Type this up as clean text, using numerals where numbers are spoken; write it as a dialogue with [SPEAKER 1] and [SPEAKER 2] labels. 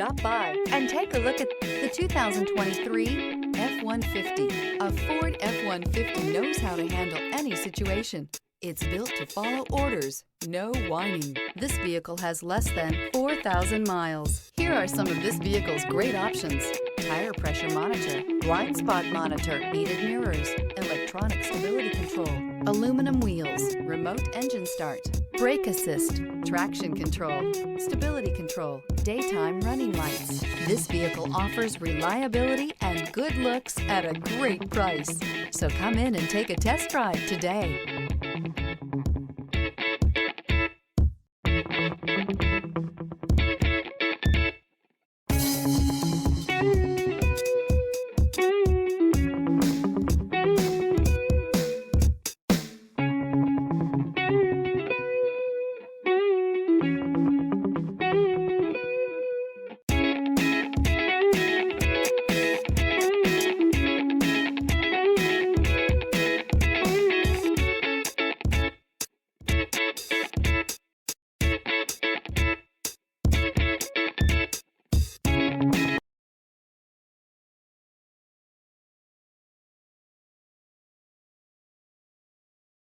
[SPEAKER 1] Stop by and take a look at the 2023 F-150. A Ford F-150 knows how to handle any situation. It's built to follow orders, no whining. This vehicle has less than 4,000 miles. Here are some of this vehicle's great options: tire pressure monitor, blind spot monitor, heated mirrors, electronic stability control, aluminum wheels, remote engine start, brake assist, traction control, stability control, daytime running lights. This vehicle offers reliability and good looks at a great price. So come in and take a test drive today.